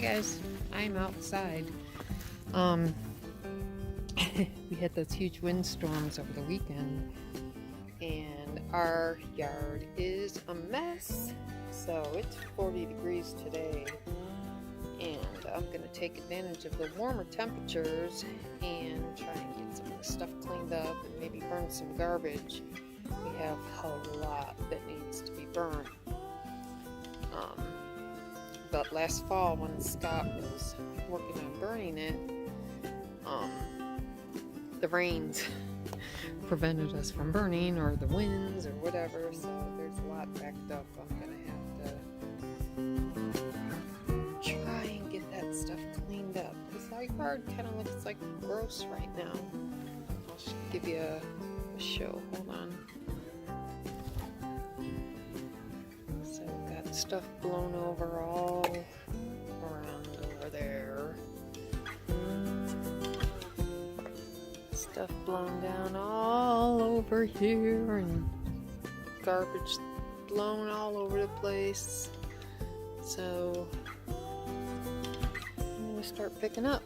guys, I'm outside. We had those huge windstorms over the weekend and our yard is a mess. So it's 40 degrees today and I'm going to take advantage of the warmer temperatures and try and get some of the stuff cleaned up and maybe burn some garbage. We have a lot that needs to be burned. But last fall when Scott was working on burning it, the rains prevented us from burning, or the winds or whatever, so there's a lot backed up. I'm gonna have to try and get that stuff cleaned up because our yard kind of looks like gross right now. I'll just give you a show. Hold on. So we've got stuff blown over all around over there. Stuff blown down all over here and garbage blown all over the place. So I'm gonna start picking up.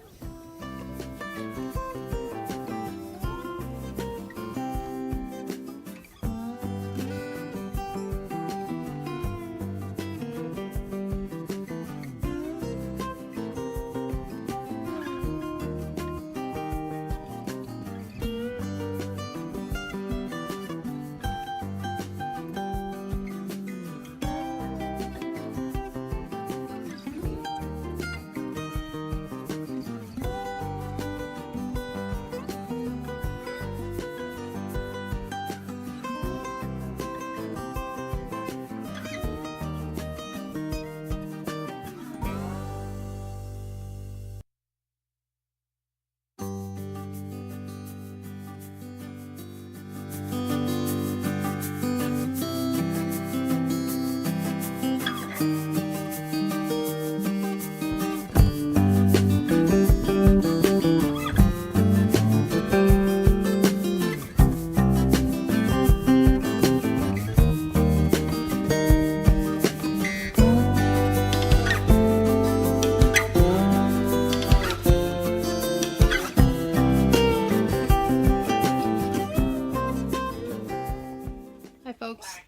Folks,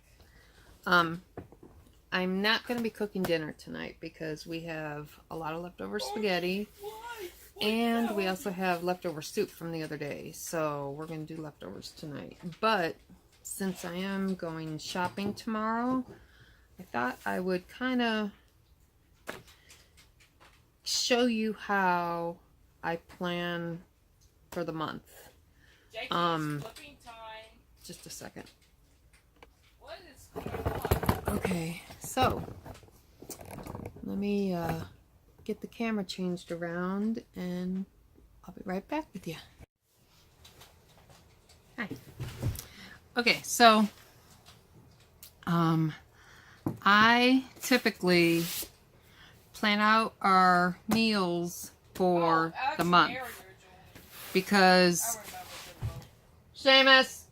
I'm not going to be cooking dinner tonight because we have a lot of leftover spaghetti and we also have leftover soup from the other day, so we're going to do leftovers tonight. But since I am going shopping tomorrow, I thought I would kind of show you how I plan for the month. Just a second. Okay, so let me get the camera changed around and I'll be right back with you. Hi. Okay, so I typically plan out our meals for the month because Seamus,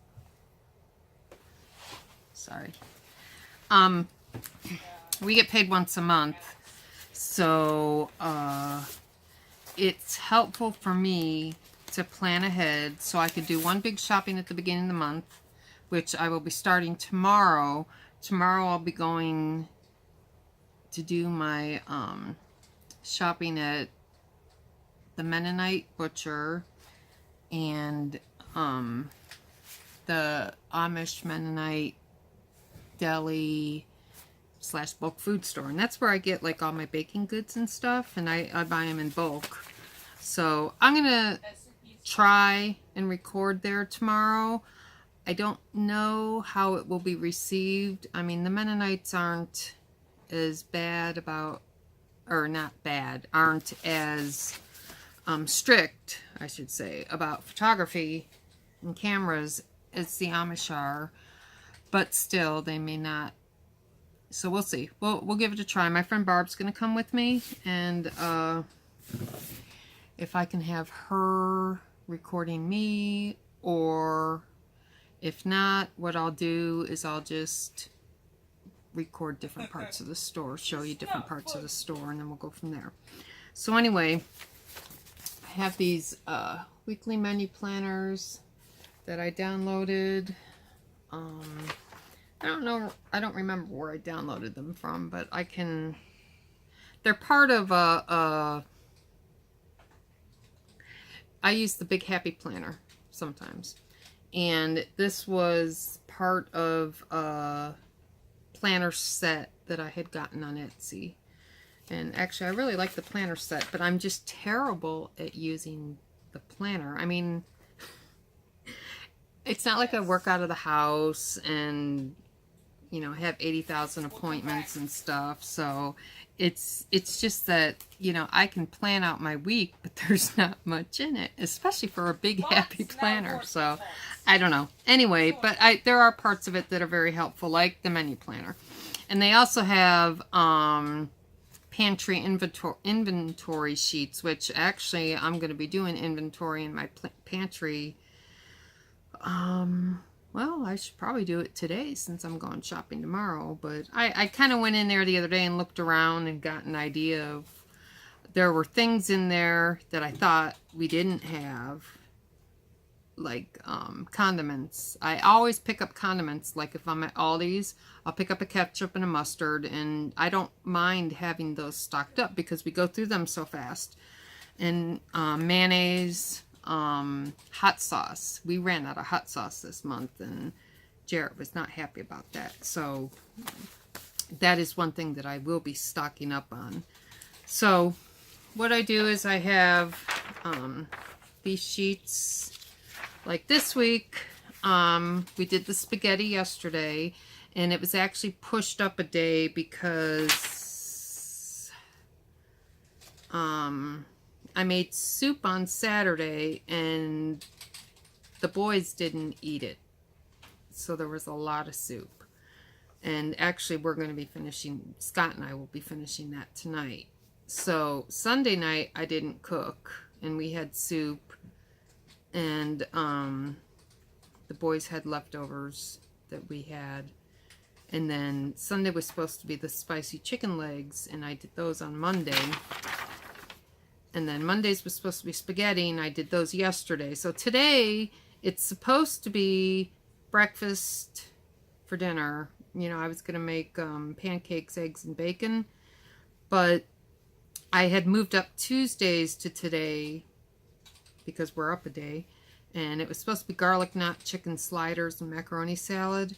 sorry. We get paid once a month, so it's helpful for me to plan ahead so I could do one big shopping at the beginning of the month, which I will be starting tomorrow. Tomorrow I'll be going to do my shopping at the Mennonite Butcher and the Amish Mennonite deli / bulk food store, and that's where I get like all my baking goods and stuff, and I buy them in bulk. So I'm gonna try and record there tomorrow. I don't know how it will be received. I mean, the Mennonites aren't as bad about, or not bad, aren't as strict, I should say, about photography and cameras as the Amish are. But still, they may not. So we'll see. We'll give it a try. My friend Barb's going to come with me. And if I can have her recording me, or if not, what I'll do is I'll just record different parts of the store, show you different parts of the store, and then we'll go from there. So anyway, I have these weekly menu planners that I downloaded. I don't know, I don't remember where I downloaded them from, but I can, they're part of I use the Big Happy Planner sometimes. And this was part of a planner set that I had gotten on Etsy. And actually, I really like the planner set, but I'm just terrible at using the planner. I mean, it's not like I work out of the house and, you know, have 80,000 appointments and stuff. So it's just that, you know, I can plan out my week, but there's not much in it, especially for a Big Happy Planner. So I don't know. Anyway, but there are parts of it that are very helpful, like the menu planner. And they also have pantry inventory sheets, which actually I'm going to be doing inventory in my pantry. Well, I should probably do it today since I'm going shopping tomorrow. But I kind of went in there the other day and looked around and got an idea of, there were things in there that I thought we didn't have, like condiments. I always pick up condiments. Like if I'm at Aldi's, I'll pick up a ketchup and a mustard, and I don't mind having those stocked up because we go through them so fast. And mayonnaise, hot sauce. We ran out of hot sauce this month, and Jarrett was not happy about that. So that is one thing that I will be stocking up on. So what I do is I have these sheets. Like this week, we did the spaghetti yesterday, and it was actually pushed up a day because I made soup on Saturday and the boys didn't eat it. So there was a lot of soup. And actually we're going to be finishing, Scott and I will be finishing that tonight. So Sunday night I didn't cook, and we had soup. And the boys had leftovers that we had. And then Sunday was supposed to be the spicy chicken legs, and I did those on Monday. And then Mondays was supposed to be spaghetti, and I did those yesterday. So today it's supposed to be breakfast for dinner. You know, I was going to make pancakes, eggs, and bacon. But I had moved up Tuesdays to today because we're up a day, and it was supposed to be garlic knot chicken sliders and macaroni salad.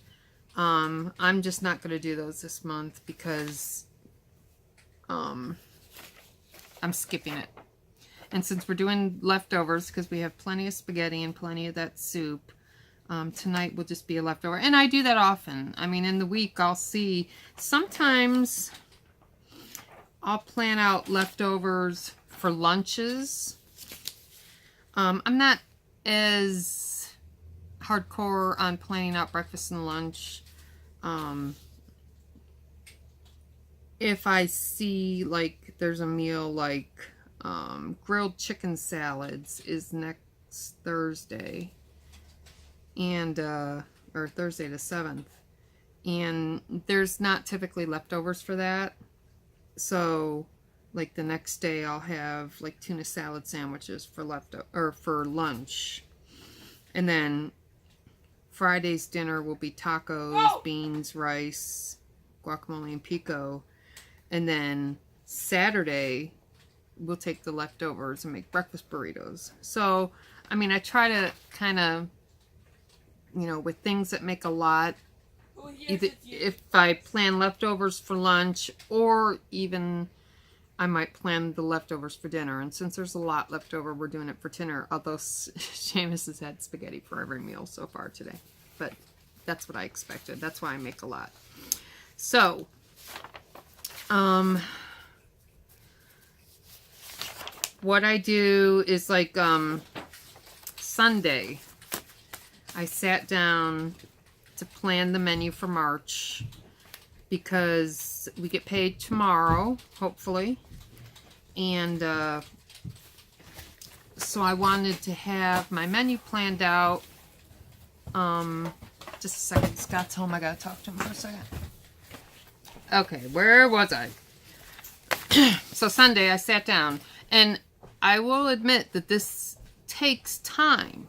I'm just not going to do those this month because I'm skipping it. And since we're doing leftovers, because we have plenty of spaghetti and plenty of that soup, tonight will just be a leftover. And I do that often. I mean, in the week I'll see, sometimes I'll plan out leftovers for lunches. I'm not as hardcore on planning out breakfast and lunch. If I see, like, there's a meal like grilled chicken salads is next Thursday, and or Thursday the 7th, and there's not typically leftovers for that. So like the next day I'll have like tuna salad sandwiches for for lunch. And then Friday's dinner will be tacos, beans, rice, guacamole, and pico. And then Saturday we'll take the leftovers and make breakfast burritos. So, I mean, I try to kind of, you know, with things that make a lot, either if I plan leftovers for lunch, or even I might plan the leftovers for dinner. And since there's a lot left over, we're doing it for dinner. Although Seamus has had spaghetti for every meal so far today. But that's what I expected. That's why I make a lot. So, what I do is like Sunday, I sat down to plan the menu for March because we get paid tomorrow, hopefully. And so I wanted to have my menu planned out. Just a second. Scott's home. I gotta talk to him for a second. Okay, where was I? So Sunday I sat down, and I will admit that this takes time.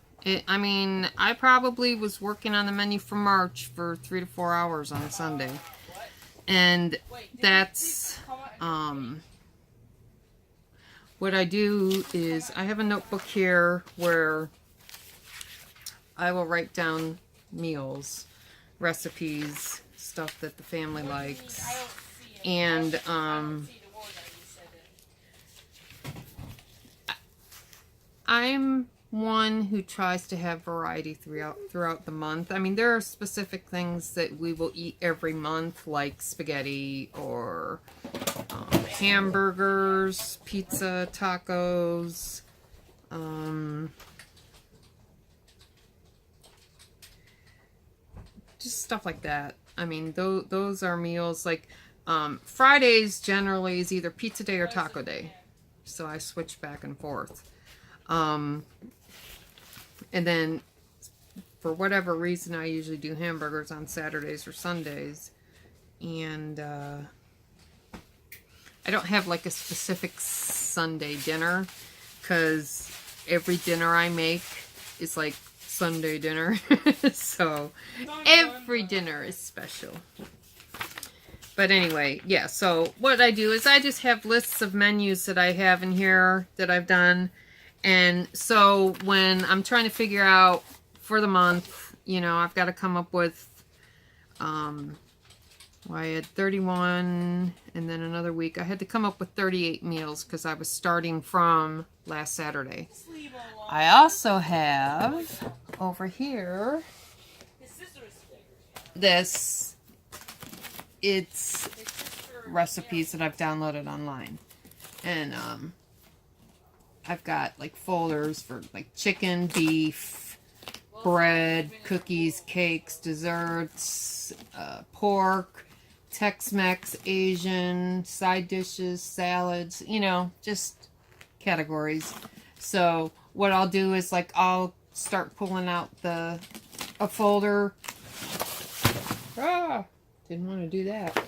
I mean, I probably was working on the menu for March for 3 to 4 hours on Sunday. And that's, what I do is I have a notebook here where I will write down meals, recipes, stuff that the family likes. And, I'm one who tries to have variety throughout the month. I mean, there are specific things that we will eat every month, like spaghetti or hamburgers, pizza, tacos, just stuff like that. I mean, those are meals like Fridays generally is either pizza day or taco day, so I switch back and forth. And then for whatever reason, I usually do hamburgers on Saturdays or Sundays. And I don't have like a specific Sunday dinner, because every dinner I make is like Sunday dinner. So every dinner is special. But anyway, yeah, so what I do is I just have lists of menus that I have in here that I've done. And so when I'm trying to figure out for the month, you know, I've got to come up with, well, I had 31, and then another week I had to come up with 38 meals because I was starting from last Saturday. I also have over here this, it's recipes that I've downloaded online. And, I've got like folders for like chicken, beef, bread, cookies, cakes, desserts, pork, Tex-Mex, Asian, side dishes, salads, you know, just categories. So what I'll do is like I'll start pulling out a folder. Ah, didn't want to do that.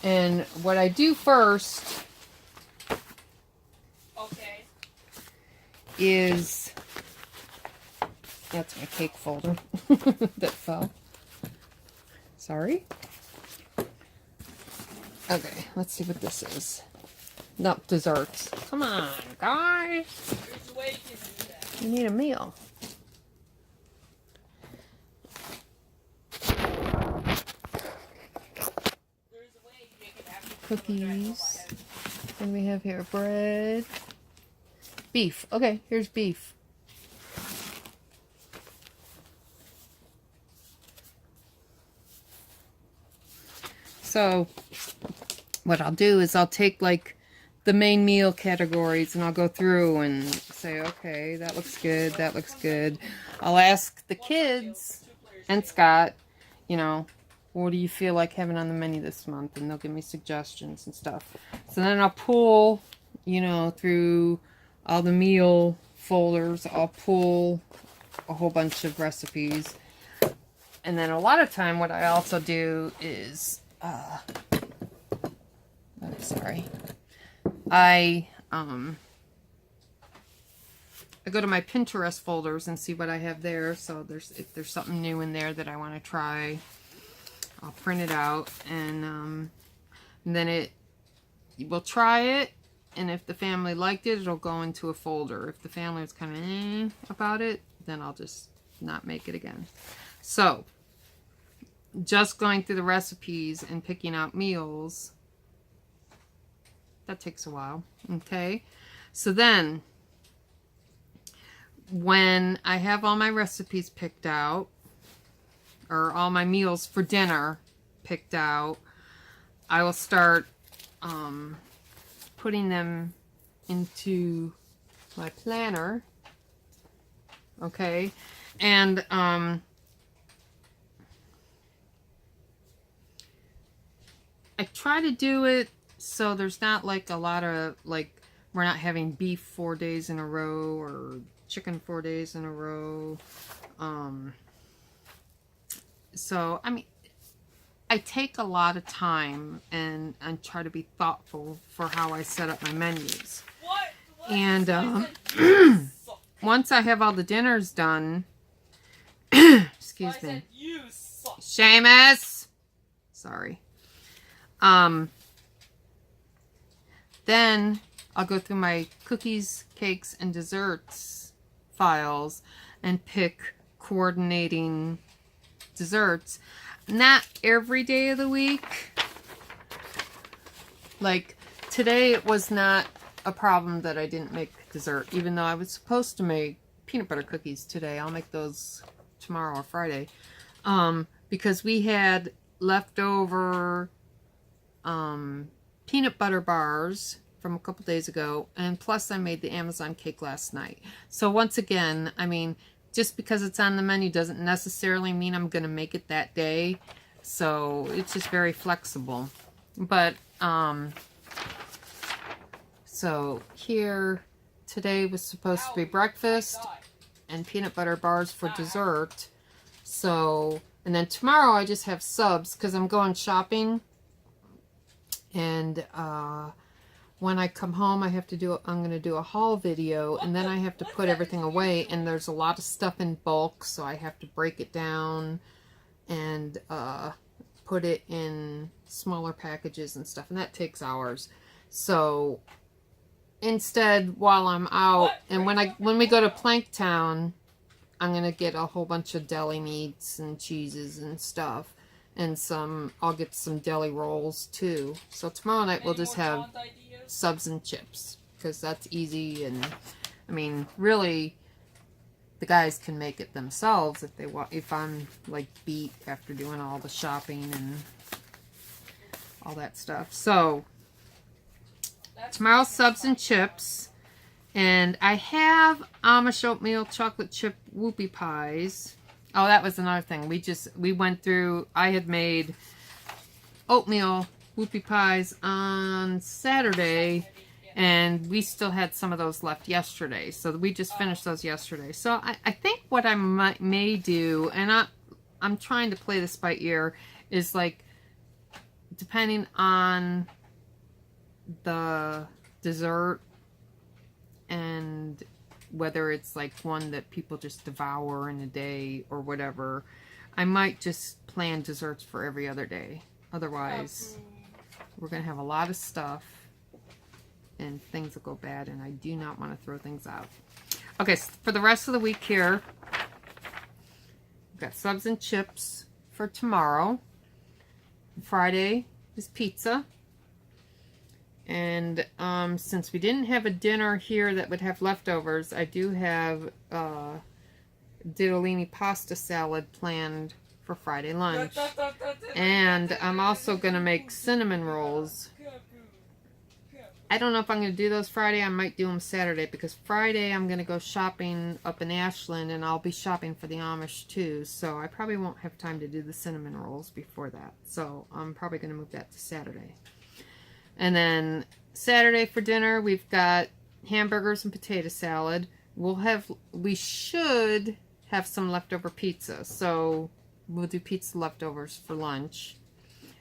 And what I do first is, that's my cake folder that fell. Sorry. Okay, let's see what this is. Nope, desserts. Come on, guys. You need a meal. Cookies. What do we have here? Bread. Beef. Okay, here's beef. So, what I'll do is I'll take like the main meal categories and I'll go through and say, okay, that looks good, that looks good. I'll ask the kids and Scott, you know, what do you feel like having on the menu this month? And they'll give me suggestions and stuff. So then I'll pull, you know, through all the meal folders. I'll pull a whole bunch of recipes. And then a lot of time what I also do is, I'm sorry. I go to my Pinterest folders and see what I have there. So if there's something new in there that I want to try, I'll print it out, and then we'll try it. And if the family liked it, it'll go into a folder. If the family was kind of about it, then I'll just not make it again. So, just going through the recipes and picking out meals, that takes a while. Okay? So then, when I have all my recipes picked out, or all my meals for dinner picked out, I will start putting them into my planner. Okay, and I try to do it so there's not like a lot of, like, we're not having beef 4 days in a row or chicken 4 days in a row. So I mean, I take a lot of time and try to be thoughtful for how I set up my menus. And once I have all the dinners done, excuse me, Seamus, sorry. Then I'll go through my cookies, cakes, and desserts files and pick coordinating desserts. Not every day of the week. Like today, it was not a problem that I didn't make dessert, even though I was supposed to make peanut butter cookies today. I'll make those tomorrow or Friday, because we had leftover peanut butter bars from a couple days ago, and plus I made the Amazon cake last night. So once again, I mean, just because it's on the menu doesn't necessarily mean I'm going to make it that day. So it's just very flexible. But, so here, today was supposed to be breakfast and peanut butter bars for dessert. So, and then tomorrow I just have subs because I'm going shopping. And, when I come home, I have to do, I'm going to do a haul video, and then I have to put everything away, and there's a lot of stuff in bulk, so I have to break it down and put it in smaller packages and stuff, and that takes hours. So instead, while I'm out, and when we go to Planktown, I'm going to get a whole bunch of deli meats and cheeses and stuff, and I'll get some deli rolls too. So tomorrow night we'll just have subs and chips, because that's easy. And I mean, really, the guys can make it themselves if they want, if I'm like beat after doing all the shopping and all that stuff. So tomorrow's subs and chips, and I have Amish oatmeal chocolate chip whoopie pies. Oh, that was another thing. We went through, I had made oatmeal whoopie pies on Saturday, and we still had some of those left yesterday. So we just finished those yesterday. So I think what I may do, and I'm trying to play this by ear, is like, depending on the dessert and whether it's like one that people just devour in a day or whatever, I might just plan desserts for every other day. Otherwise, we're going to have a lot of stuff and things will go bad, and I do not want to throw things out. Okay, so for the rest of the week here, we've got subs and chips for tomorrow. Friday is pizza. And since we didn't have a dinner here that would have leftovers, I do have ditalini pasta salad planned for Friday lunch. And I'm also going to make cinnamon rolls. I don't know if I'm going to do those Friday. I might do them Saturday, because Friday I'm going to go shopping up in Ashland, and I'll be shopping for the Amish too. So I probably won't have time to do the cinnamon rolls before that. So I'm probably going to move that to Saturday. And then Saturday for dinner, we've got hamburgers and potato salad. We should have some leftover pizza. So we'll do pizza leftovers for lunch.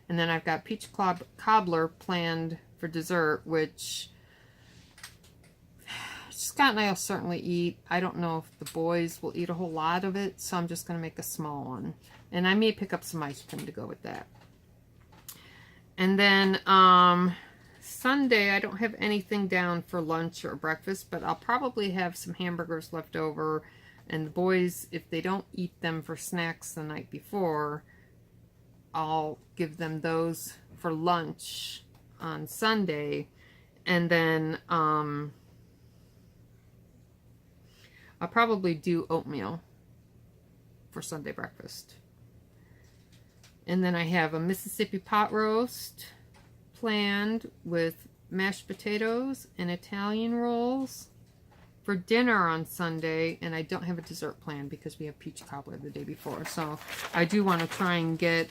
And then I've got peach cobbler planned for dessert, which Scott and I will certainly eat. I don't know if the boys will eat a whole lot of it, so I'm just going to make a small one. And I may pick up some ice cream to go with that. And then Sunday, I don't have anything down for lunch or breakfast, but I'll probably have some hamburgers left over. And the boys, if they don't eat them for snacks the night before, I'll give them those for lunch on Sunday. And then I'll probably do oatmeal for Sunday breakfast. And then I have a Mississippi pot roast planned with mashed potatoes and Italian rolls for dinner on Sunday. And I don't have a dessert planned because we have peach cobbler the day before. So I do want to try and get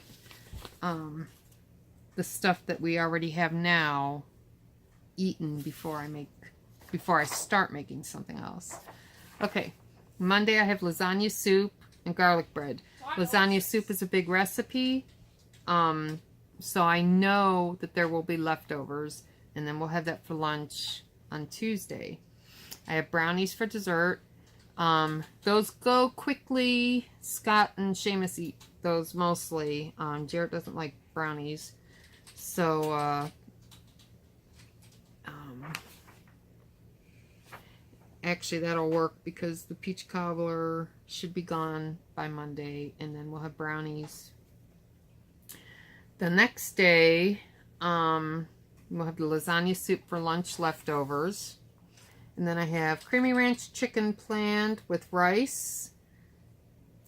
the stuff that we already have now eaten before I start making something else. Okay, Monday I have lasagna soup and garlic bread. Lasagna soup is a big recipe. So I know that there will be leftovers, and then we'll have that for lunch on Tuesday. I have brownies for dessert. Those go quickly. Scott and Seamus eat those mostly. Jarrett doesn't like brownies. So, actually that'll work because the peach cobbler should be gone by Monday, and then we'll have brownies. The next day, we'll have the lasagna soup for lunch leftovers. And then I have creamy ranch chicken planned with rice,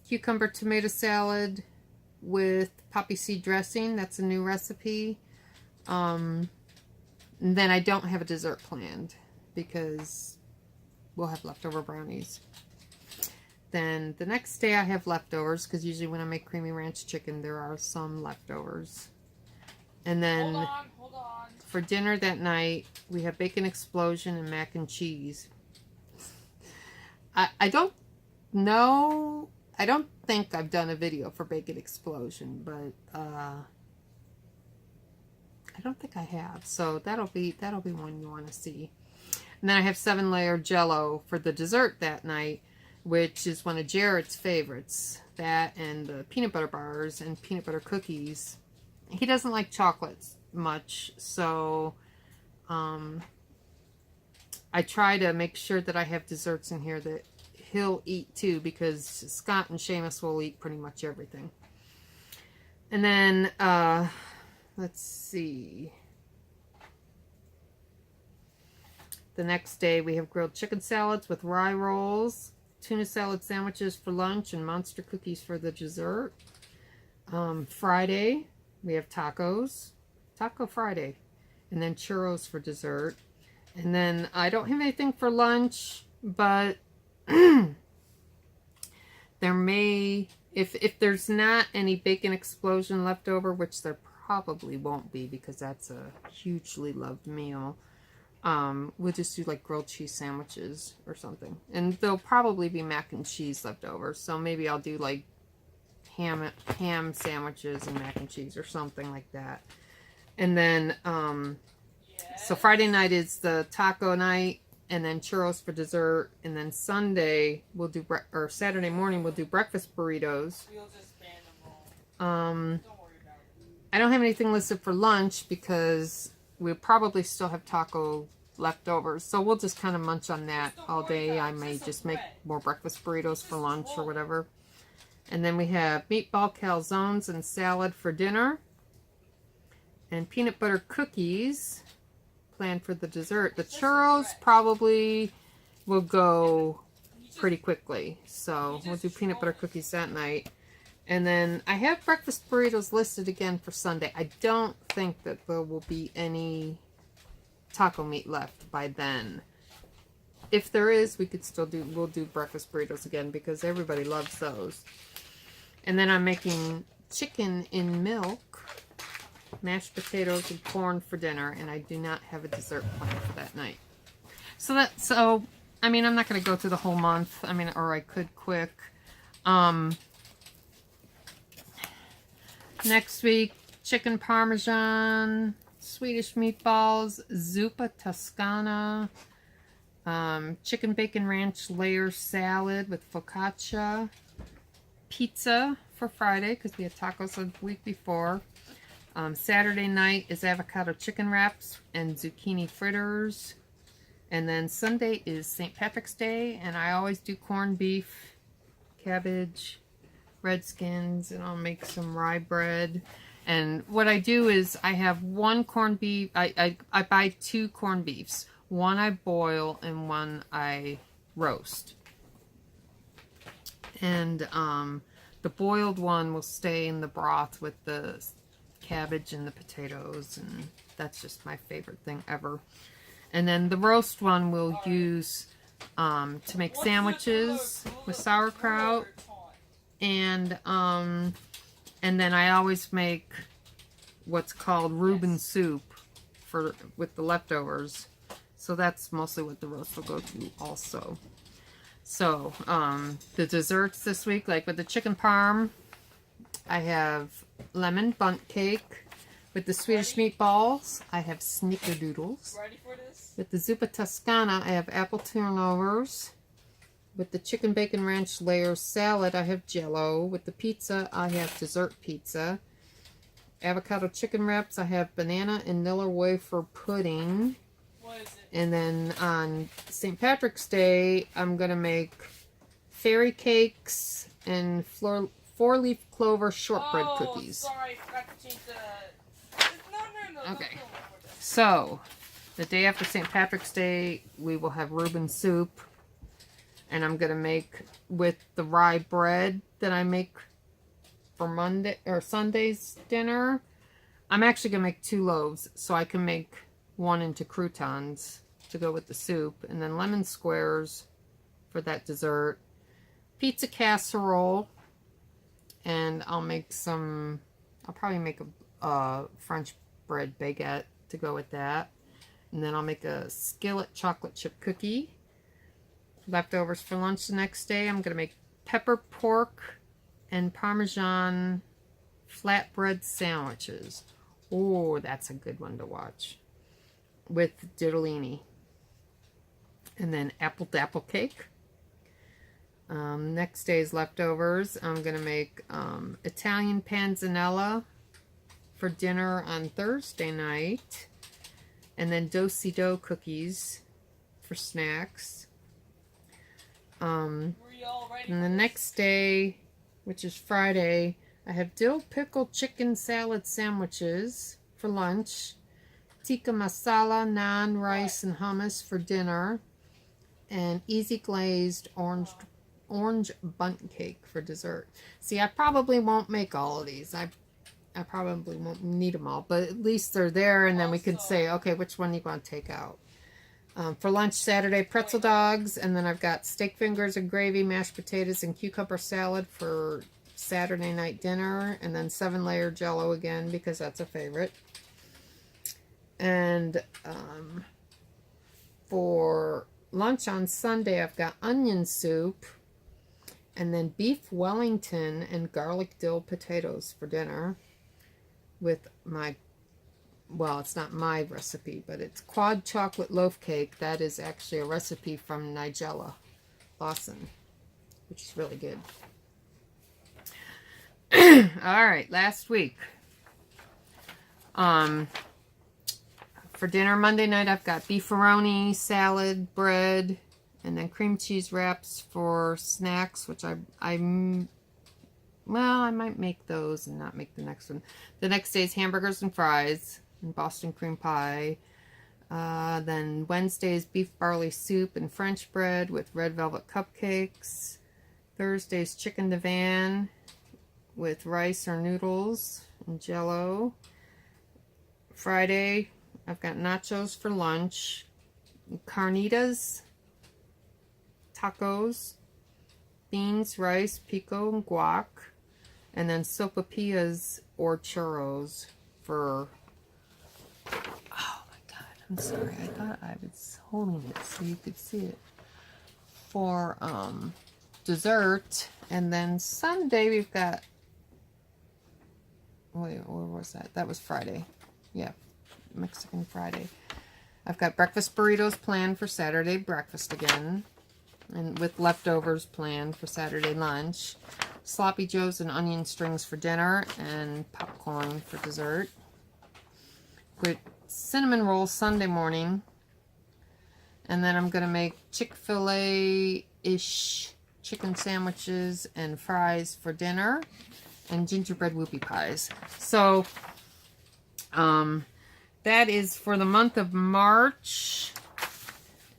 cucumber tomato salad with poppy seed dressing. That's a new recipe. And then I don't have a dessert planned because we'll have leftover brownies. Then the next day I have leftovers because usually when I make creamy ranch chicken there are some leftovers. And then hold on. For dinner that night we have bacon explosion and mac and cheese. I don't know. I don't think I've done a video for bacon explosion, but I don't think I have. So that'll be one you want to see. And then I have 7-layer Jell-O for the dessert that night, which is one of Jarrett's favorites. That and the peanut butter bars and peanut butter cookies. He doesn't like chocolates much, so I try to make sure that I have desserts in here that he'll eat too, because Scott and Seamus will eat pretty much everything. And then, let's see. The next day we have grilled chicken salads with rye rolls, tuna salad sandwiches for lunch, and monster cookies for the dessert. Friday we have tacos, Taco Friday, and then churros for dessert. And then I don't have anything for lunch, but there may, if there's not any bacon explosion left over, which there probably won't be because that's a hugely loved meal, we'll just do like grilled cheese sandwiches or something. And there'll probably be mac and cheese left over, so maybe I'll do like ham sandwiches and mac and cheese or something like that. And then so Friday night is the taco night, and then churros for dessert, and then Sunday we'll do or Saturday morning we'll do breakfast burritos. I don't have anything listed for lunch because we'll probably still have taco leftovers, so we'll just kind of munch on that all day. I may just make more breakfast burritos for lunch or whatever. And then we have meatball calzones and salad for dinner, and peanut butter cookies planned for the dessert. The churros probably will go pretty quickly, so we'll do peanut butter cookies that night. And then I have breakfast burritos listed again for Sunday. I don't think that there will be any taco meat left by then. If there is, we'll do breakfast burritos again because everybody loves those. And then I'm making chicken in milk, mashed potatoes and corn for dinner, and I do not have a dessert planned for that night. So I mean, I'm not going to go through the whole month. I mean, or I could quick. Next week, chicken parmesan, Swedish meatballs, zuppa toscana, chicken bacon ranch layer salad with focaccia, pizza for Friday because we had tacos the week before. Saturday night is avocado chicken wraps and zucchini fritters. And then Sunday is St. Patrick's Day, and I always do corned beef, cabbage, redskins, and I'll make some rye bread. And what I do is I have one corned beef. I buy 2 corned beefs. One I boil and one I roast. And the boiled one will stay in the broth with the cabbage and the potatoes, and that's just my favorite thing ever. And then the roast one we'll use to make sandwiches with sauerkraut. And then I always make what's called Reuben Soup with the leftovers. So that's mostly what the roast will go to also. So the desserts this week, like with the chicken parm, I have lemon bundt cake. With the Swedish meatballs, I have snickerdoodles. Ready for this? With the zuppa toscana, I have apple turnovers. With the chicken bacon ranch layer salad, I have jello. With the pizza, I have dessert pizza. Avocado chicken wraps, I have banana and Nilla wafer pudding. What is it? And then on St. Patrick's Day, I'm going to make fairy cakes and four-leaf clover shortbread cookies. Sorry, I forgot to change the... No. Okay. So, the day after St. Patrick's Day, we will have Reuben Soup. And I'm going to make with the rye bread that I make for Monday or Sunday's dinner. I'm actually going to make 2 loaves so I can make one into croutons to go with the soup. And then lemon squares for that dessert. Pizza casserole. And I'll probably make a French bread baguette to go with that. And then I'll make a skillet chocolate chip cookie. Leftovers for lunch the next day. I'm going to make pepper pork and Parmesan flatbread sandwiches. Oh, that's a good one to watch. With diddlini. And then apple dapple cake. Next day's leftovers. I'm going to make Italian panzanella for dinner on Thursday night. And then do-si-do cookies for snacks. And the next day, which is Friday, I have dill pickle chicken salad sandwiches for lunch. Tikka masala, naan, rice, and hummus for dinner. And easy glazed orange bundt cake for dessert. See, I probably won't make all of these. I probably won't need them all, but at least they're there, and then we can say, okay, which one you want to take out. For lunch Saturday, pretzel dogs, and then I've got steak fingers and gravy, mashed potatoes, and cucumber salad for Saturday night dinner, and then 7-layer jello again, because that's a favorite. And for lunch on Sunday, I've got onion soup, and then beef Wellington and garlic dill potatoes for dinner with my, well, it's not my recipe, but it's quad chocolate loaf cake. That is actually a recipe from Nigella Lawson, which is really good. All right, last week. For dinner Monday night, I've got beefaroni, salad, bread, and then cream cheese wraps for snacks, which I might make those and not make the next one. The next day is hamburgers and fries and Boston cream pie. Then Wednesday is beef barley soup and French bread with red velvet cupcakes. Thursday is chicken divan with rice or noodles and jello. Friday, I've got nachos for lunch, carnitas, tacos, beans, rice, pico, and guac, and then sopapillas or churros for, oh my god, I'm sorry, I thought I was holding it so you could see it, for dessert. And then Sunday we've got, wait, where was that? That was Friday. Yeah, Mexican Friday. I've got breakfast burritos planned for Saturday breakfast again, and with leftovers planned for Saturday lunch. Sloppy joes and onion strings for dinner, and popcorn for dessert. With cinnamon rolls Sunday morning. And then I'm going to make Chick-fil-A-ish chicken sandwiches and fries for dinner. And gingerbread whoopie pies. So, that is for the month of March.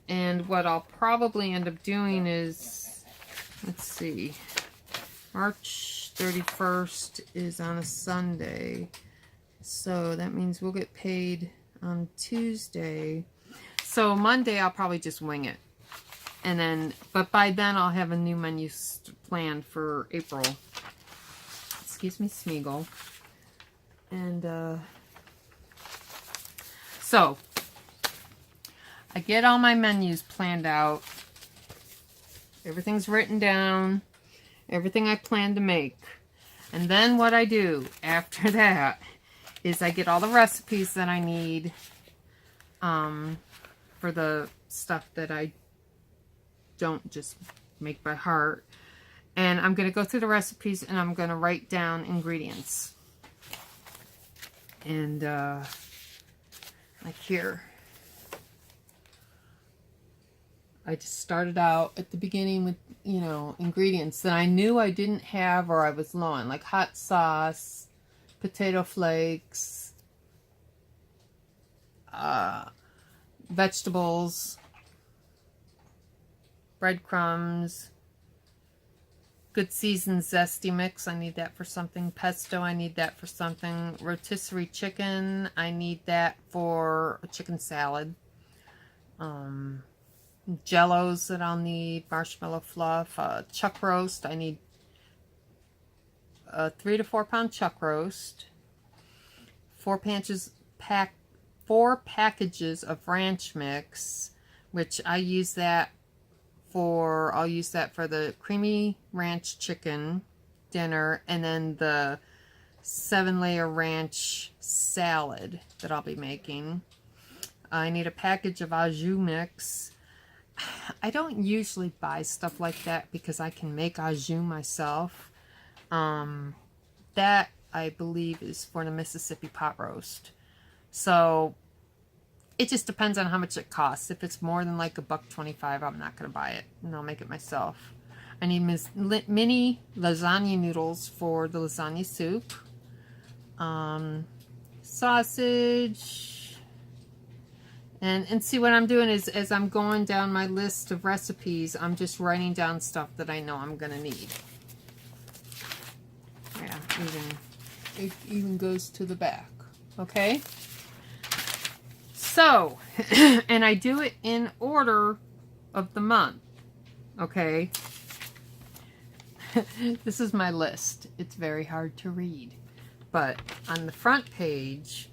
And what I'll probably end up doing is, let's see, March 31st is on a Sunday. So that means we'll get paid on Tuesday. So Monday I'll probably just wing it. And then, but by then I'll have a new menu planned for April. Excuse me, Smeagol. And, so, I get all my menus planned out. Everything's written down. Everything I plan to make. And then what I do after that is I get all the recipes that I need for the stuff that I don't just make by heart. And I'm going to go through the recipes and I'm going to write down ingredients. And like here, I just started out at the beginning with, you know, ingredients that I knew I didn't have or I was low on, like hot sauce, potato flakes, vegetables, breadcrumbs, good seasoned zesty mix. I need that for something. Pesto, I need that for something. Rotisserie chicken, I need that for a chicken salad. Jellos that I'll need, marshmallow fluff, chuck roast. I need a 3 to 4 pound chuck roast, 4 packages of ranch mix, which I'll use that for the creamy ranch chicken dinner, and then the 7-layer ranch salad that I'll be making. I need a package of au jus mix. I don't usually buy stuff like that because I can make au jus myself. That, I believe, is for the Mississippi pot roast. So it just depends on how much it costs. If it's more than like $1.25, I'm not going to buy it, and I'll make it myself. I need mini lasagna noodles for the lasagna soup. Sausage. And see, what I'm doing is, as I'm going down my list of recipes, I'm just writing down stuff that I know I'm going to need. Yeah, it even goes to the back. Okay? So, and I do it in order of the month. Okay? This is my list. It's very hard to read. But on the front page,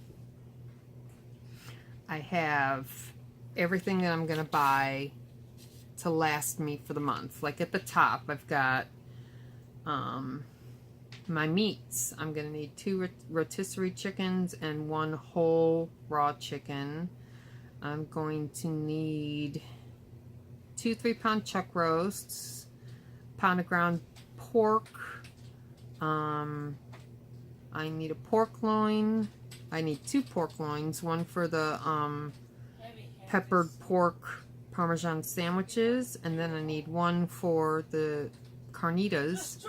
I have everything that I'm going to buy to last me for the month. Like at the top, I've got my meats. I'm going to need 2 rotisserie chickens and 1 whole raw chicken. I'm going to need 2 3-pound chuck roasts, pound of ground pork. I need a pork loin. I need 2 pork loins, one for the peppered pork Parmesan sandwiches, and then I need 1 for the carnitas.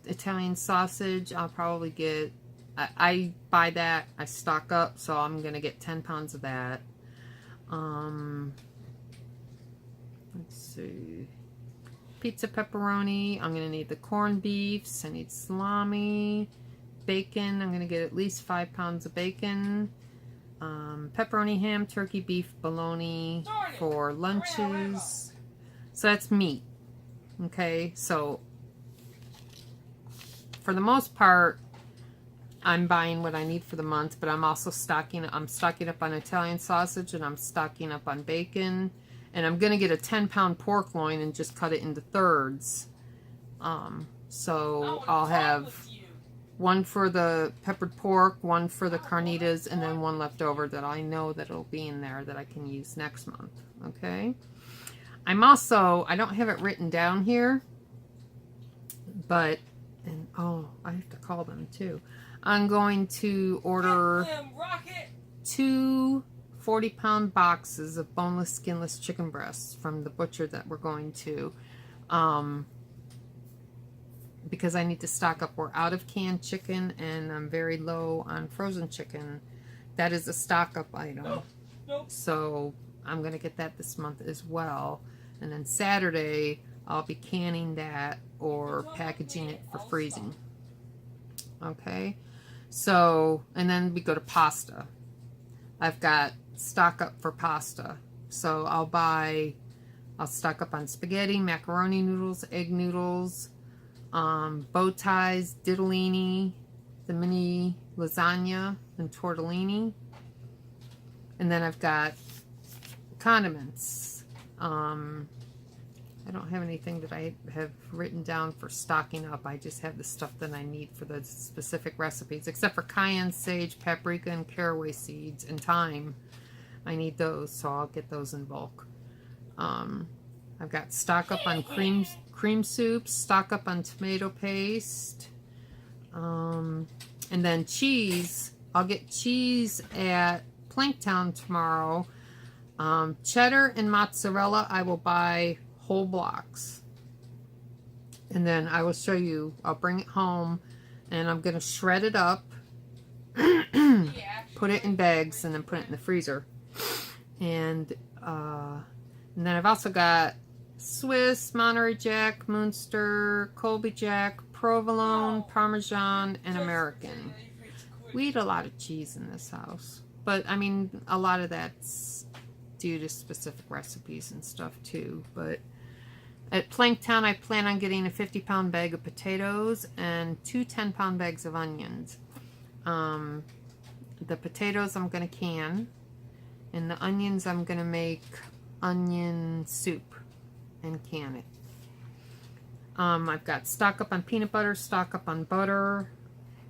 Italian sausage, I'll probably get, I buy that, I stock up, so I'm going to get 10 pounds of that. Let's see. Pizza pepperoni, I'm going to need the corned beefs, I need salami. Bacon, I'm going to get at least 5 pounds of bacon. Pepperoni, ham, turkey, beef, bologna for lunches. So that's meat. Okay, so for the most part, I'm buying what I need for the month, but I'm also stocking up on Italian sausage, and I'm stocking up on bacon. And I'm going to get a 10-pound pork loin and just cut it into thirds. So I'll have 1 for the peppered pork, 1 for the carnitas, and then 1 left over that I know that it'll be in there that I can use next month. Okay? I'm also, I don't have it written down here, but, and oh, I have to call them too. I'm going to order 2 40-pound boxes of boneless, skinless chicken breasts from the butcher that we're going to. Because I need to stock up. We're out of canned chicken, and I'm very low on frozen chicken. That is a stock up item. So I'm going to get that this month as well. And then Saturday, I'll be canning that or packaging it for freezing. Okay? So, and then we go to pasta. I've got stock up for pasta. So I'll stock up on spaghetti, macaroni noodles, egg noodles, bow ties, ditalini, the mini lasagna, and tortellini. And then I've got condiments. I don't have anything that I have written down for stocking up. I just have the stuff that I need for the specific recipes, except for cayenne, sage, paprika, and caraway seeds, and thyme. I need those, so I'll get those in bulk. I've got stock up on cream soup, stock up on tomato paste, and then cheese. I'll get cheese at Planktown tomorrow. Cheddar and mozzarella I will buy whole blocks, and then I will show you. I'll bring it home and I'm gonna shred it up, put it in bags, and then put it in the freezer. And then I've also got Swiss, Monterey Jack, Munster, Colby Jack, Provolone, Parmesan, and American. We eat a lot of cheese in this house, but I mean, a lot of that's due to specific recipes and stuff too. But at Planktown, I plan on getting a 50-pound bag of potatoes and 2 10-pound bags of onions. The potatoes I'm going to can, and the onions I'm going to make onion soup and can it. I've got stock up on peanut butter, stock up on butter.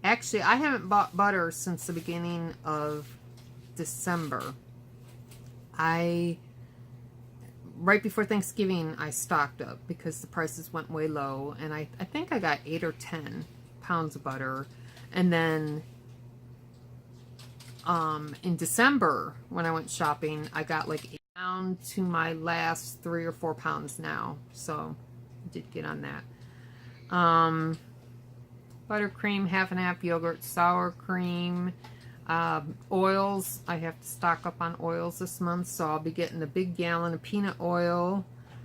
Actually, I haven't bought butter since the beginning of December. Right before Thanksgiving, I stocked up because the prices went way low, and I think I got 8 or 10 pounds of butter. And then in December, when I went shopping, I got like down to my last 3 or 4 pounds now, so I did get on that. Buttercream, half and half, yogurt, sour cream, oils. I have to stock up on oils this month, so I'll be getting the big gallon of peanut oil.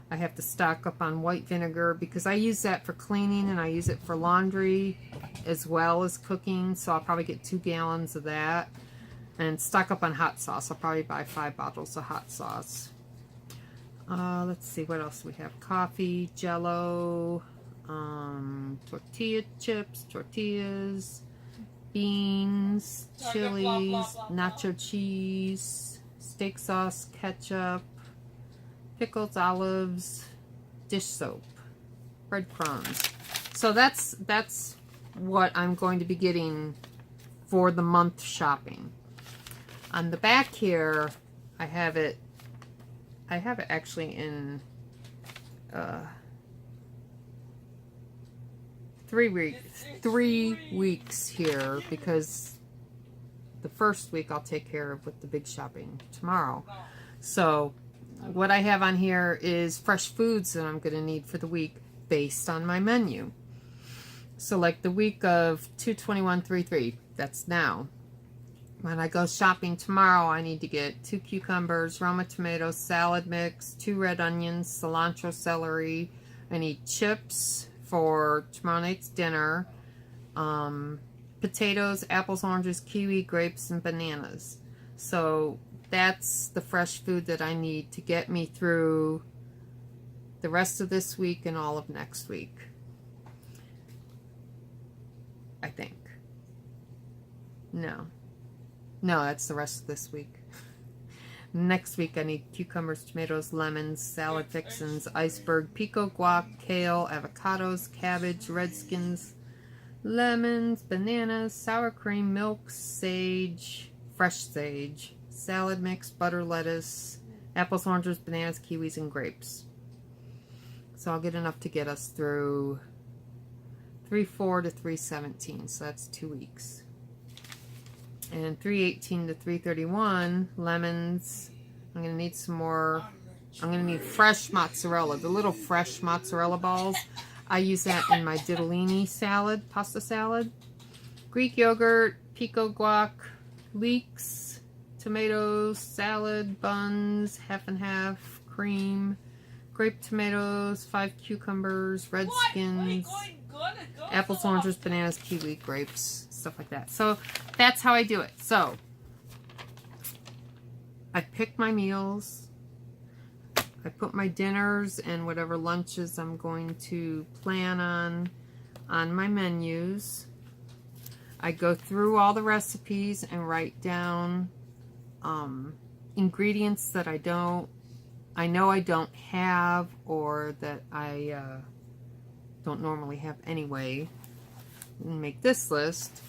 I have to stock up on white vinegar because I use that for cleaning and I use it for laundry as well as cooking, so I'll probably get 2 gallons of that. And stock up on hot sauce. I'll probably buy 5 bottles of hot sauce. Let's see what else we have. Coffee, Jell-O, tortilla chips, tortillas, beans, chilies, nacho cheese, steak sauce, ketchup, pickles, olives, dish soap, breadcrumbs. So that's what I'm going to be getting for the month shopping. On the back here, I have it actually in 3 weeks here, because the first week I'll take care of with the big shopping tomorrow. So what I have on here is fresh foods that I'm going to need for the week based on my menu. So like the week of 2/21/33, that's now. When I go shopping tomorrow, I need to get 2 cucumbers, Roma tomatoes, salad mix, 2 red onions, cilantro, celery. I need chips for tomorrow night's dinner, potatoes, apples, oranges, kiwi, grapes, and bananas. So that's the fresh food that I need to get me through the rest of this week and all of next week, I think. No, that's the rest of this week. Next week I need cucumbers, tomatoes, lemons, salad fixins, iceberg, pico, guac, kale, avocados, cabbage, redskins, lemons, bananas, sour cream, milk, sage, fresh sage, salad mix, butter, lettuce, apples, oranges, bananas, kiwis, and grapes. So I'll get enough to get us through 3/4 to 3/17, so that's 2 weeks. And 3/18 to 3/31, lemons. I'm going to need some more. I'm going to need fresh mozzarella, the little fresh mozzarella balls. I use that in my ditalini salad, pasta salad. Greek yogurt, pico guac, leeks, tomatoes, salad, buns, half and half, cream, grape tomatoes, 5 cucumbers, red skins, apples, oranges, bananas, kiwi, grapes, stuff like that. So that's how I do it. So I pick my meals. I put my dinners and whatever lunches I'm going to plan on my menus. I go through all the recipes and write down ingredients that I don't I know I don't have, or that I don't normally have anyway. And make this list.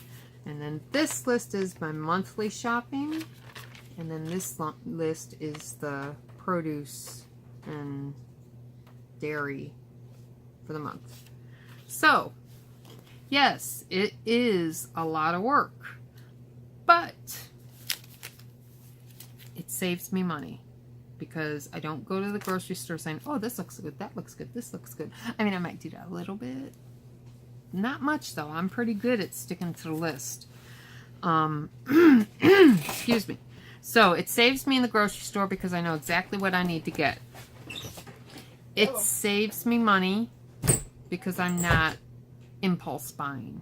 And then this list is my monthly shopping. And then this list is the produce and dairy for the month. So, yes, it is a lot of work, but it saves me money because I don't go to the grocery store saying, oh, this looks good, that looks good, this looks good. I mean, I might do that a little bit. Not much, though. I'm pretty good at sticking to the list. Excuse me. So, it saves me in the grocery store because I know exactly what I need to get. It saves me money because I'm not impulse buying.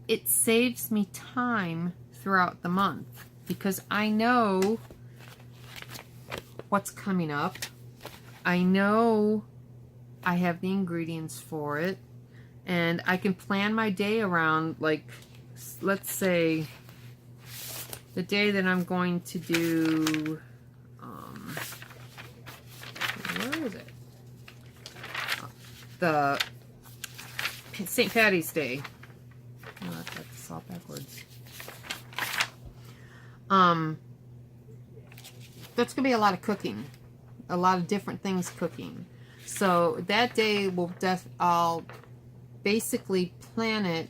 It saves me time throughout the month because I know what's coming up. I know I have the ingredients for it, and I can plan my day around, like, let's say the day that I'm going to do, where is it? The St. Patty's Day. Oh, that's all backwards. That's going to be a lot of cooking. A lot of different things cooking. So that day I'll basically plan it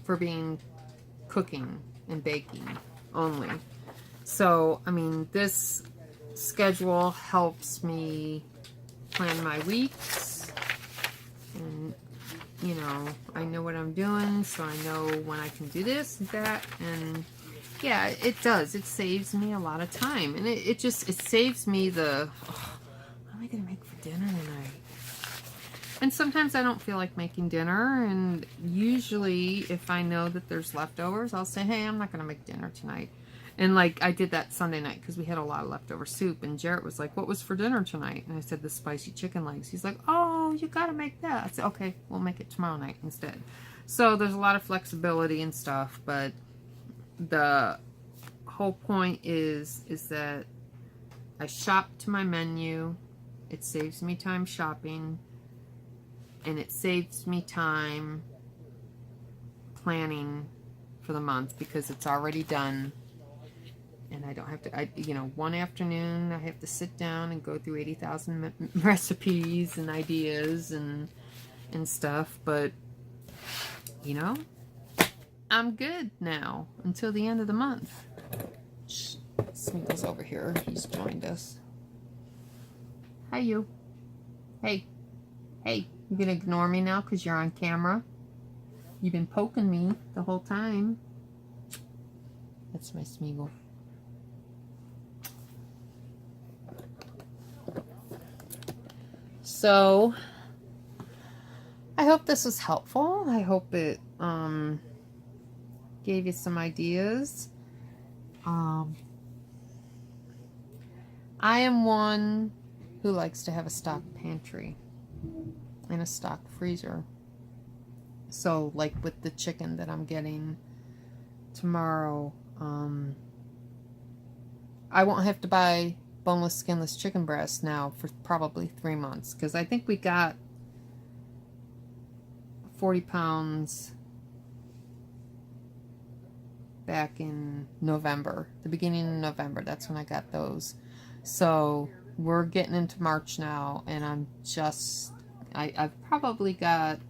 for being cooking and baking only. So, I mean, this schedule helps me plan my weeks. And, you know, I know what I'm doing, so I know when I can do this and that. And, yeah, it does. It saves me a lot of time. And it saves me the, oh, what am I going to make for dinner tonight? And sometimes I don't feel like making dinner, and usually if I know that there's leftovers, I'll say, hey, I'm not going to make dinner tonight. And like I did that Sunday night because we had a lot of leftover soup, and Jarrett was like, what was for dinner tonight? And I said, the spicy chicken legs. He's like, oh, you got to make that. I said, okay, we'll make it tomorrow night instead. So there's a lot of flexibility and stuff, but the whole point is that I shop to my menu. It saves me time shopping. And it saves me time planning for the month because it's already done. And I don't have to, one afternoon I have to sit down and go through 80,000 recipes and ideas and stuff. But, you know, I'm good now until the end of the month. Smeagol's over here. He's joined us. Hi, you. Hey. Hey. You gonna ignore me now because you're on camera? You've been poking me the whole time. That's my Smeagol. So, I hope this was helpful. I hope it gave you some ideas. I am one who likes to have a stock pantry and a stock freezer. So like with the chicken that I'm getting tomorrow, I won't have to buy boneless, skinless chicken breast now for probably 3 months, because I think we got 40 pounds back in November, the beginning of November. That's when I got those. So we're getting into March now, and I've probably got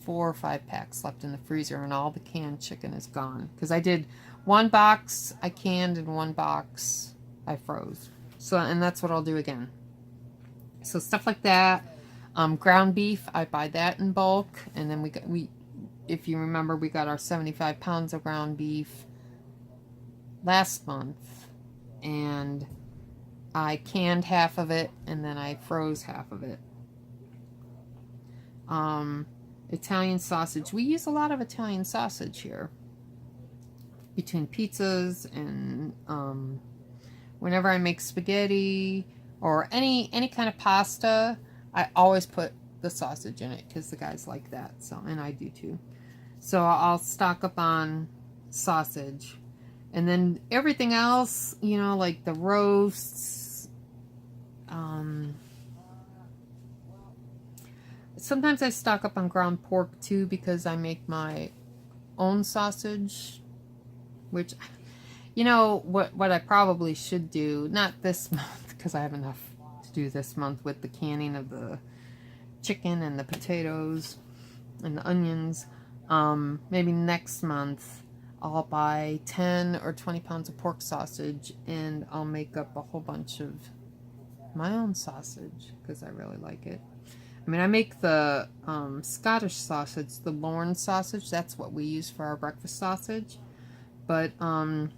4 or 5 packs left in the freezer, and all the canned chicken is gone. Because I did 1 box I canned and 1 box I froze. So, and that's what I'll do again. So stuff like that. Ground beef, I buy that in bulk, and then if you remember, we got our 75 pounds of ground beef last month, and I canned half of it, and then I froze half of it. Italian sausage. We use a lot of Italian sausage here. Between pizzas and whenever I make spaghetti or any kind of pasta, I always put the sausage in it because the guys like that. So, and I do too. So I'll stock up on sausage. And then everything else, like the roasts, Sometimes I stock up on ground pork too because I make my own sausage, which, you know, what I probably should do, not this month because I have enough to do this month with the canning of the chicken and the potatoes and the onions. Maybe next month I'll buy 10 or 20 pounds of pork sausage and I'll make up a whole bunch of my own sausage because I really like it. I mean, I make the Scottish sausage, the Lorne sausage. That's what we use for our breakfast sausage. But I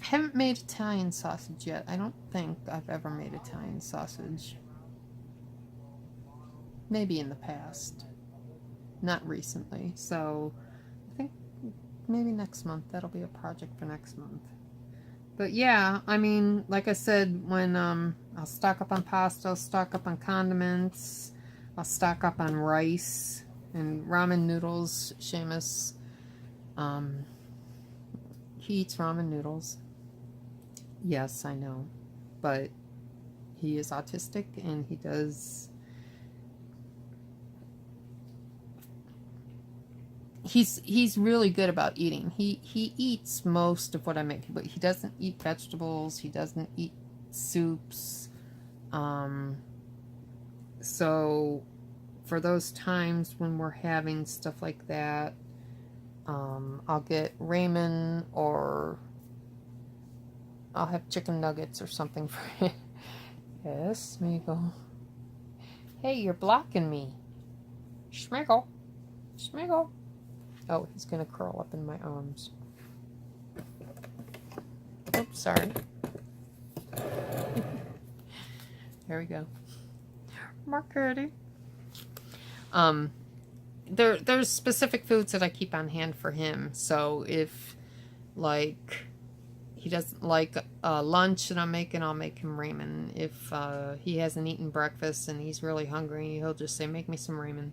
haven't made Italian sausage yet. I don't think I've ever made Italian sausage. Maybe in the past. Not recently. So I think maybe next month. That'll be a project for next month. But yeah, I mean, like I said, when I'll stock up on pasta, I'll stock up on condiments, I'll stock up on rice and ramen noodles. Seamus, he eats ramen noodles. Yes, I know, but he is autistic and he does. He's really good about eating. He eats most of what I make, but he doesn't eat vegetables. He doesn't eat soups. So for those times when we're having stuff like that, I'll get ramen or I'll have chicken nuggets or something for him. Yes, Smeagol. Hey, you're blocking me. Smeagol. Smeagol. Oh, he's going to curl up in my arms. Oops, sorry. There we go. Mark there's specific foods that I keep on hand for him. So if, like, he doesn't like lunch that I'm making, I'll make him ramen. If he hasn't eaten breakfast and he's really hungry, he'll just say, make me some ramen.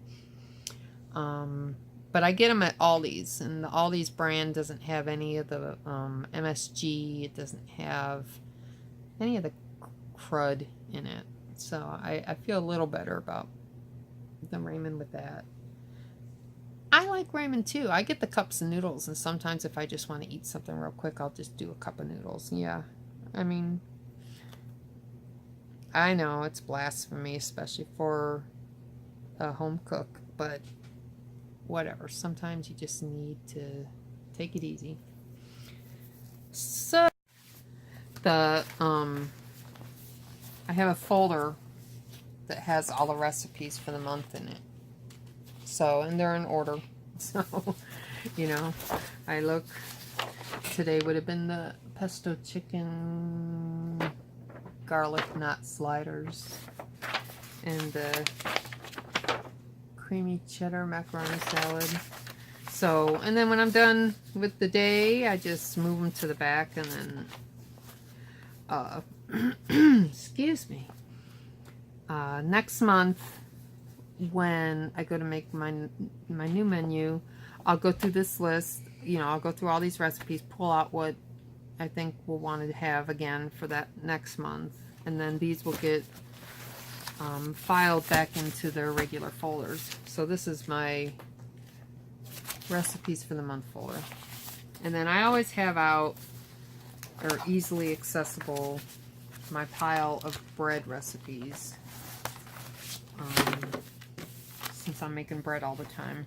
But I get them at Aldi's, and the Aldi's brand doesn't have any of the MSG. It doesn't have any of the crud in it. So I feel a little better about the ramen with that. I like ramen too. I get the cups of noodles, and sometimes if I just want to eat something real quick, I'll just do a cup of noodles. Yeah, I mean, I know it's blasphemy, especially for a home cook, but whatever. Sometimes you just need to take it easy. So the I have a folder that has all the recipes for the month in it. So, and they're in order. So, you know, I look, today would have been the pesto chicken garlic knot sliders and the creamy cheddar macaroni salad. So, and then when I'm done with the day, I just move them to the back and then, excuse me, next month, when I go to make my new menu, I'll go through this list, you know, I'll go through all these recipes, pull out what I think we'll want to have again for that next month, and then these will get filed back into their regular folders. So this is my recipes for the month folder. And then I always have out, or easily accessible, my pile of bread recipes. Since I'm making bread all the time.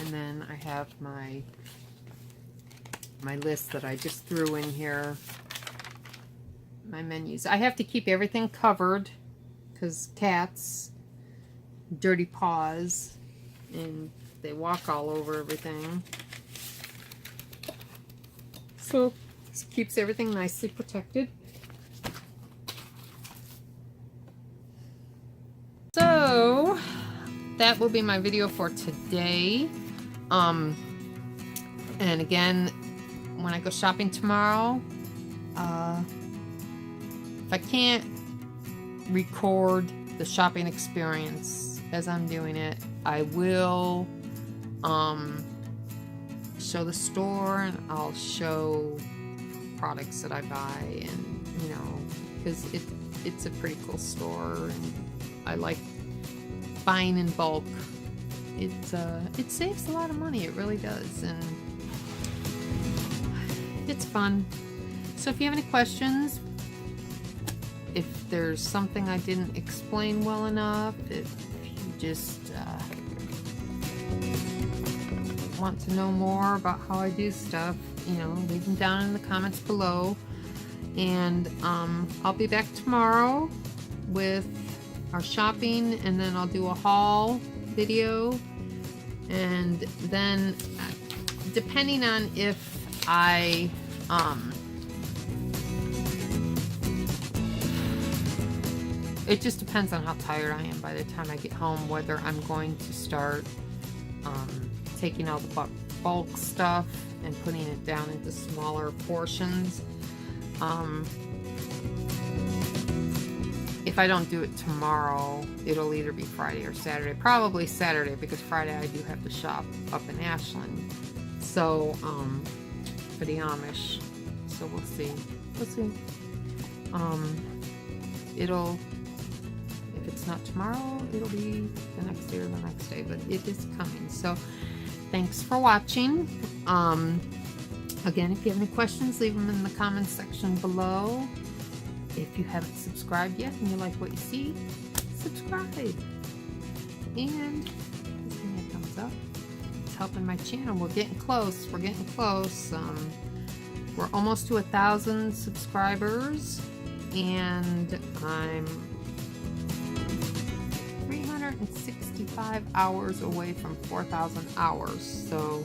And then I have my list that I just threw in here. My menus. I have to keep everything covered because cats, dirty paws, and they walk all over everything. So this keeps everything nicely protected. So that will be my video for today. And again, when I go shopping tomorrow, if I can't record the shopping experience as I'm doing it, I will show the store, and I'll show products that I buy, and you know, because it's a pretty cool store, and I like buying in bulk. It saves a lot of money, it really does, and it's fun. So if you have any questions, if there's something I didn't explain well enough, if you just want to know more about how I do stuff, you know, leave them down in the comments below. And I'll be back tomorrow with our shopping, and then I'll do a haul video, and then depending on if I it just depends on how tired I am by the time I get home, whether I'm going to start taking all the bulk stuff and putting it down into smaller portions. If I don't do it tomorrow, it'll either be Friday or Saturday. Probably Saturday, because Friday I do have to shop up in Ashland. So, for the Amish. So we'll see. We'll see. If it's not tomorrow, it'll be the next day or the next day, but it is coming. So thanks for watching. Again, if you have any questions, leave them in the comments section below. If you haven't subscribed yet and you like what you see, subscribe. And just give me a thumbs up. It's helping my channel. We're getting close. We're getting close. We're almost to 1,000 subscribers, and I'm 365 hours away from 4,000 hours. So,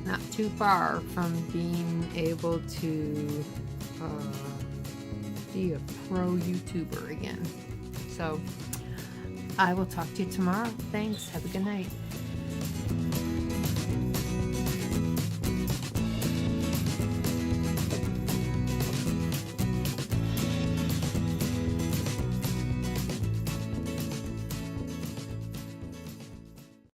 not too far from being able to be a pro YouTuber again. So I will talk to you tomorrow. Thanks. Have a good night.